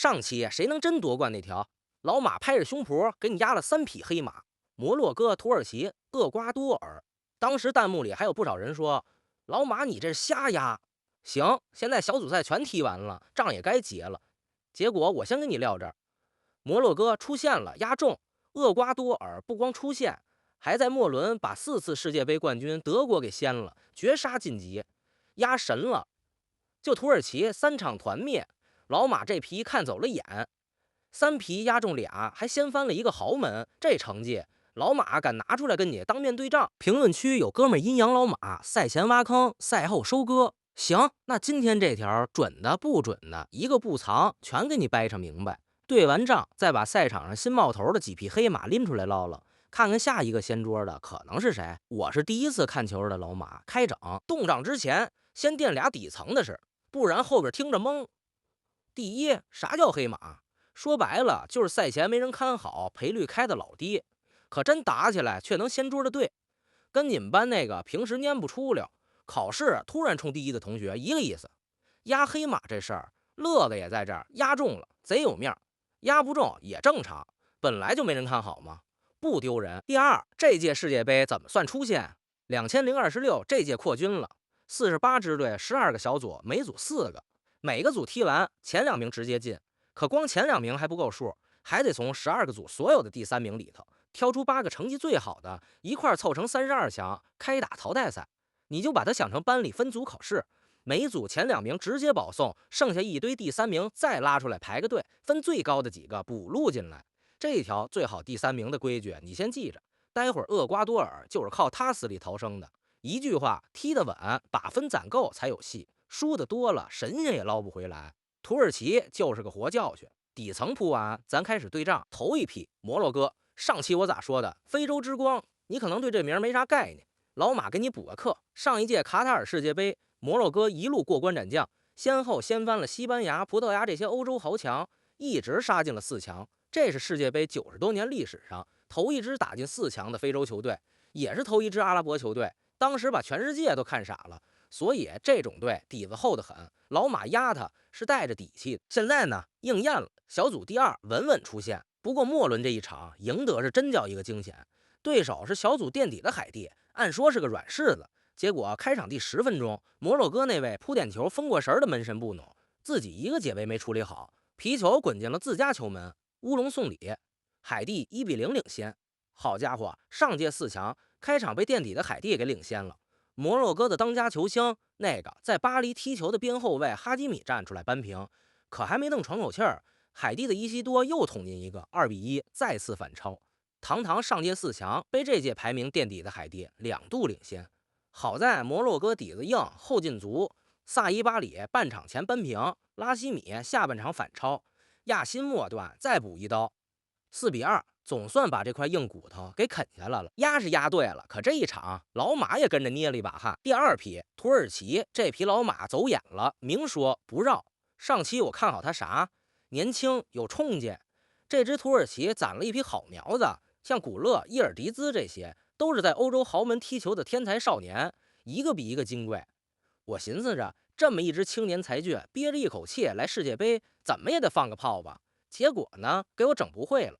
上期谁能真夺冠那条，老马拍着胸脯给你压了3匹黑马，摩洛哥、土耳其、厄瓜多尔。当时弹幕里还有不少人说，老马你这是瞎压。行，现在小组赛全踢完了，账也该结了。结果我先跟你撂这儿，摩洛哥出现了压中，厄瓜多尔不光出现，还在末轮把4次世界杯冠军德国给掀了，绝杀晋级，压神了。就土耳其3场团灭，老马这皮看走了眼，3皮压中俩，还掀翻了一个豪门，这成绩老马敢拿出来跟你当面对账？评论区有哥们阴阳老马，赛前挖坑，赛后收割。行，那今天这条准的不准的，一个不藏，全给你掰扯明白。对完账，再把赛场上新冒头的几匹黑马拎出来唠唠，看看下一个掀桌的可能是谁。我是第一次看球的老马，开整动账之前先垫俩底层的事，不然后边听着懵。第一，啥叫黑马？说白了就是赛前没人看好，赔率开的老低，可真打起来却能掀桌的队，跟你们班那个平时蔫不出溜，考试突然冲第一的同学一个意思。压黑马这事儿，乐子也在这儿，压中了贼有面，压不中也正常，本来就没人看好嘛，不丢人。第二，这届世界杯怎么算出线？2026这届扩军了，48支队，12个小组，每组4个，每个组踢完前2名直接进。可光前2名还不够数，还得从12个组所有的第3名里头挑出8个成绩最好的，一块凑成32强，开打淘汰赛。你就把它想成班里分组考试，每组前2名直接保送，剩下一堆第3名再拉出来排个队，分最高的几个补录进来。这条最好第3名的规矩你先记着，待会儿厄瓜多尔就是靠他死里逃生的。一句话，踢得稳，把分攒够才有戏，输的多了神仙也捞不回来。土耳其就是个活教训，底层铺完，咱开始对账。头一批摩洛哥，上期我咋说的？非洲之光，你可能对这名没啥概念。老马给你补个课，上一届卡塔尔世界杯，摩洛哥一路过关斩将，先后掀翻了西班牙、葡萄牙这些欧洲豪强，一直杀进了4强。这是世界杯90多年历史上头一支打进4强的非洲球队，也是头一支阿拉伯球队。当时把全世界都看傻了。所以这种队底子厚得很，老马压他是带着底气。现在呢，应验了，小组第2稳稳出现。不过末轮这一场赢得是真叫一个惊险，对手是小组垫底的海地，按说是个软柿子。结果开场第10分钟，摩洛哥那位扑点球封过神的门神布努，自己一个解围没处理好，皮球滚进了自家球门，乌龙送礼，海地1-0领先。好家伙，上届4强开场被垫底的海地给领先了。摩洛哥的当家球星，那个在巴黎踢球的边后卫哈基米站出来扳平，可还没等喘口气儿，海地的伊西多又捅进一个2-1，再次反超。堂堂上届4强被这届排名垫底的海地2度领先。好在摩洛哥底子硬，后劲足，萨伊巴里半场前扳平，拉希米下半场反超，亚辛末段再补一刀，4-2，总算把这块硬骨头给啃下来了。压是压对了，可这一场老马也跟着捏了一把汗。第2批土耳其，这匹老马走眼了，明说不绕。上期我看好他啥？年轻有冲劲。这支土耳其攒了一批好苗子，像古勒、伊尔迪兹这些都是在欧洲豪门踢球的天才少年，一个比一个金贵。我寻思着，这么一支青年才俊，憋着一口气来世界杯，怎么也得放个炮吧。结果呢，给我整不会了。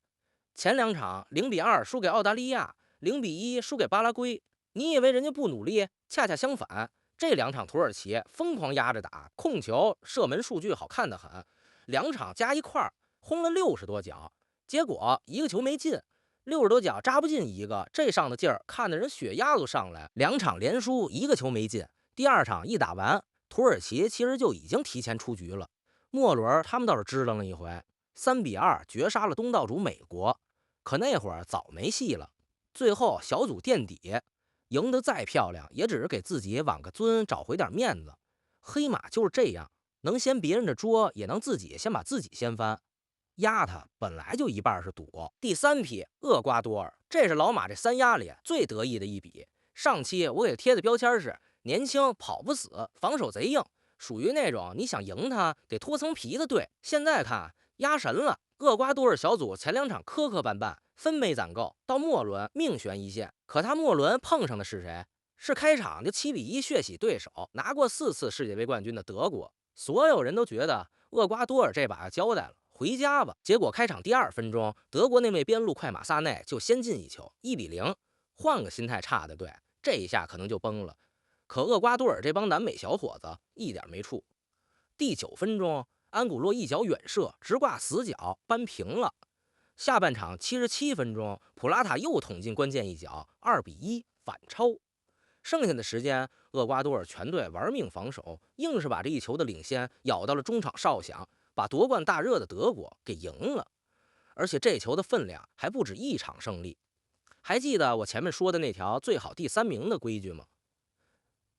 前2场0-2输给澳大利亚，0-1输给巴拉圭。你以为人家不努力？恰恰相反，这2场土耳其疯狂压着打，控球、射门数据好看得很，2场加一块轰了60多脚，结果一个球没进，60多脚扎不进一个，这上的劲儿看得人血压都上来。2场连输，一个球没进。第2场一打完，土耳其其实就已经提前出局了。末轮他们倒是支棱了一回，3-2绝杀了东道主美国。可那会儿早没戏了，最后小组垫底，赢得再漂亮，也只是给自己挽个尊，找回点面子。黑马就是这样，能掀别人的桌，也能自己先把自己掀翻。压他本来就一半是赌。第3批厄瓜多尔，这是老马这3压里最得意的一笔。上期我给贴的标签是年轻跑不死，防守贼硬，属于那种你想赢他得脱层皮的队。现在看压神了，厄瓜多尔小组前2场磕磕绊绊，分没攒够，到末轮命悬一线。可他末轮碰上的是谁？是开场就7-1血洗对手，拿过4次世界杯冠军的德国。所有人都觉得厄瓜多尔这把交代了，回家吧。结果开场第2分钟，德国那位边路快马萨内就先进一球，1-0。换个心态差的队，这一下可能就崩了。可厄瓜多尔这帮南美小伙子一点没怵。第9分钟，安古洛一脚远射，直挂死角，扳平了。下半场77分钟，普拉塔又捅进关键一脚，2-1反超。剩下的时间，厄瓜多尔全队玩命防守，硬是把这一球的领先咬到了中场哨响，把夺冠大热的德国给赢了。而且这球的分量还不止一场胜利。还记得我前面说的那条最好第3名的规矩吗？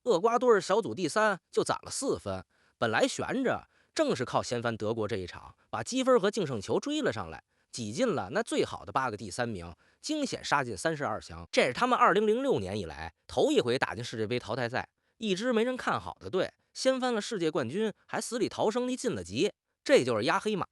厄瓜多尔小组第3就攒了4分，本来悬着，正是靠掀翻德国这一场，把积分和净胜球追了上来，挤进了那最好的8个第3名，惊险杀进32强。这是他们2006年以来头一回打进世界杯淘汰赛，一支没人看好的队掀翻了世界冠军，还死里逃生地晋了级。这就是压黑马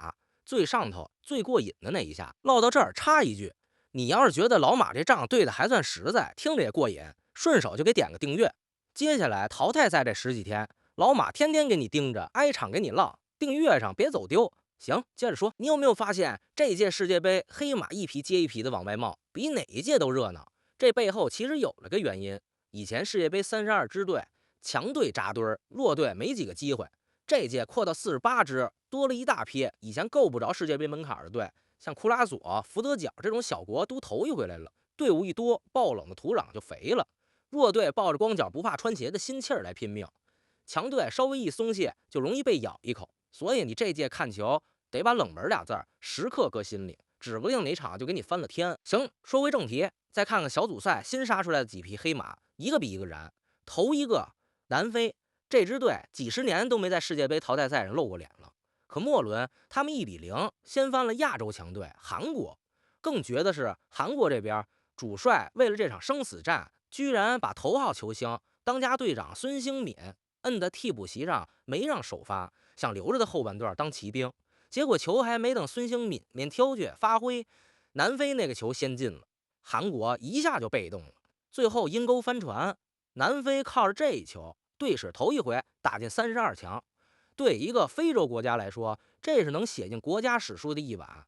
最上头最过瘾的那一下。唠到这儿插一句，你要是觉得老马这仗对的还算实在，听着也过瘾，顺手就给点个订阅。接下来淘汰赛这10几天，老马天天给你盯着，挨场给你唠，订阅上别走丢。行，接着说，你有没有发现这届世界杯黑马一批接一批的往外冒，比哪一届都热闹？这背后其实有了个原因，以前世界杯32支队，强队扎堆，弱队没几个机会。这届扩到48支，多了一大批以前够不着世界杯门槛的队，像库拉索、福德角这种小国都头一回来了。队伍一多，爆冷的土壤就肥了。弱队抱着光脚不怕穿鞋的心气儿来拼命，强队稍微一松懈就容易被咬一口。所以你这届看球得把冷门俩字时刻搁心里，指不定哪场就给你翻了天。行，说回正题，再看看小组赛新杀出来的几匹黑马，一个比一个燃。头一个南非，这支队几十年都没在世界杯淘汰赛上露过脸了，可末轮他们1-0掀翻了亚洲强队韩国。更绝的是，韩国这边主帅为了这场生死战，居然把头号球星当家队长孙兴敏摁在替补席上，没让首发，想留着他后半段当骑兵。结果球还没等孙兴敏挑去发挥，南非那个球先进了，韩国一下就被动了。最后阴沟翻船，南非靠着这一球，队史头一回打进32强。对一个非洲国家来说，这是能写进国家史书的一晚。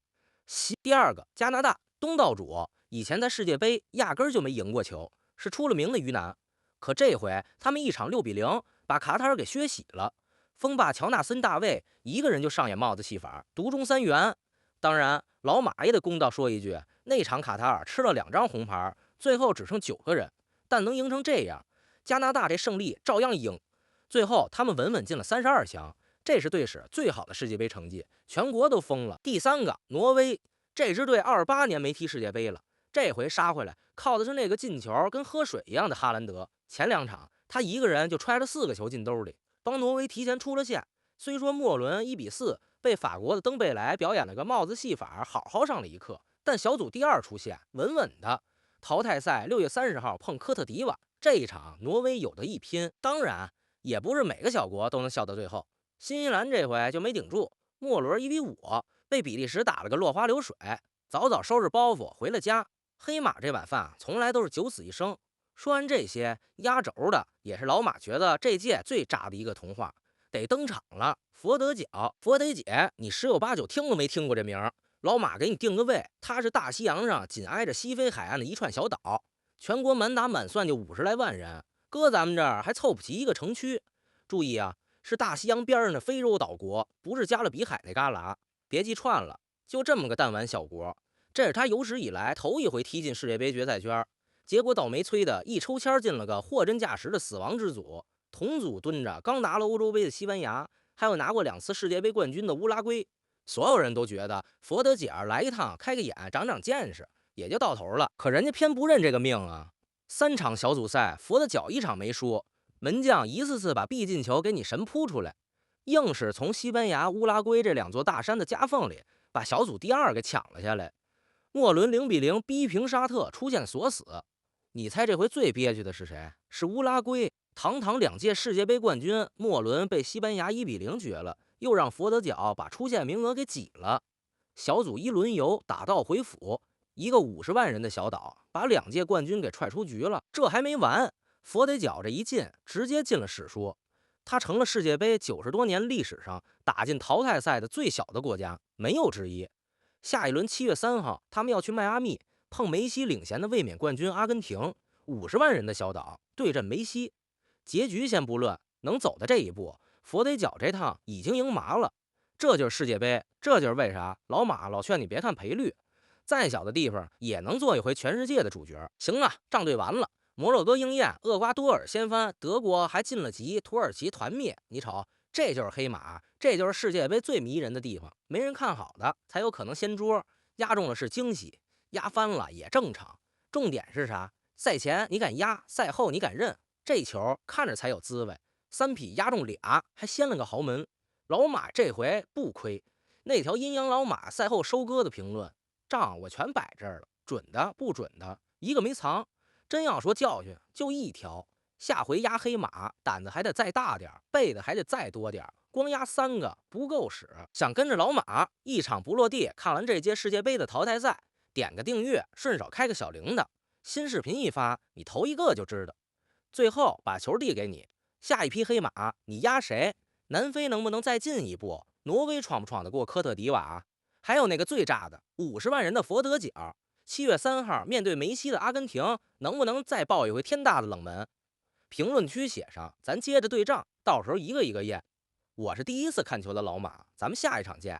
第二个，加拿大东道主，以前在世界杯压根就没赢过球，是出了名的鱼腩。可这回他们一场6-0把卡塔尔给削洗了，锋霸乔纳森·大卫一个人就上演帽子戏法，独中3元。当然，老马也得公道说一句，那场卡塔尔吃了2张红牌，最后只剩9个人，但能赢成这样，加拿大这胜利照样赢。最后他们稳稳进了32强，这是队史最好的世界杯成绩，全国都疯了。第3个，挪威，这支队28年没踢世界杯了，这回杀回来靠的是那个进球跟喝水一样的哈兰德。前2场他一个人就揣了4个球进兜里，帮挪威提前出了线。虽说末轮1-4被法国的登贝莱表演了个帽子戏法，好好上了一课，但小组第2出线，稳稳的。淘汰赛6月30号碰科特迪瓦，这一场挪威有的一拼。当然也不是每个小国都能笑到最后，新西兰这回就没顶住，末轮1-5被比利时打了个落花流水，早早收拾包袱回了家。黑马这碗饭从来都是九死一生。说完这些，压轴的也是老马觉得这届最炸的一个童话，得登场了。佛得角，佛得姐，你10有8九听都没听过这名，老马给你定个位，它是大西洋上紧挨着西非海岸的一串小岛，全国满打满算就50来万人，搁咱们这儿还凑不齐一个城区。注意啊，是大西洋边上的非洲岛国，不是加勒比海那旮旯，别记串了。就这么个弹丸小国，这是他有史以来头一回踢进世界杯决赛圈。结果倒霉催的一抽签进了个货真价实的死亡之组，同组蹲着刚拿了欧洲杯的西班牙，还有拿过2次世界杯冠军的乌拉圭。所有人都觉得佛得角来一趟开个眼长长见识也就到头了，可人家偏不认这个命啊！3场小组赛，佛得角1场没输，门将一次次把必进球给你神扑出来，硬是从西班牙、乌拉圭这2座大山的夹缝里把小组第2给抢了下来。末轮0-0逼平沙特，出现锁死。你猜这回最憋屈的是谁？是乌拉圭，堂堂2届世界杯冠军，末轮被西班牙1-0绝了，又让佛得角把出线名额给挤了。小组1轮游，打道回府，一个50万人的小岛，把2届冠军给踹出局了。这还没完，佛得角这一进，直接进了史书，他成了世界杯90多年历史上打进淘汰赛的最小的国家。没有之一。下一轮7月3号，他们要去迈阿密碰梅西领衔的卫冕冠军阿根廷，50万人的小岛对阵梅西。结局先不论，能走到这一步，佛得角这趟已经赢麻了。这就是世界杯，这就是为啥老马老劝你别看赔率，再小的地方也能做一回全世界的主角。行了，仗队完了，摩洛哥应验，厄瓜多尔掀翻，德国还晋了级，土耳其团灭。你瞅，这就是黑马，这就是世界杯最迷人的地方。没人看好的才有可能掀桌，压中了是惊喜，压翻了也正常。重点是啥？赛前你敢压，赛后你敢认，这球看着才有滋味。3匹压中俩，还掀了个豪门。老马这回不亏。那条阴阳老马赛后收割的评论，账我全摆这儿了，准的不准的一个没藏。真要说教训，就一条，下回压黑马胆子还得再大点，背的还得再多点，光压3个不够使。想跟着老马一场不落地看完这届世界杯的淘汰赛，点个订阅，顺手开个小铃铛，新视频一发，你头一个就知道。最后把球递给你，下一匹黑马你压谁？南非能不能再进一步？挪威闯不闯得过科特迪瓦？还有那个最炸的50万人的佛得角，7月3号面对梅西的阿根廷，能不能再爆一回天大的冷门？评论区写上，咱接着对账，到时候一个一个验。我是第一次看球的老马，咱们下一场见。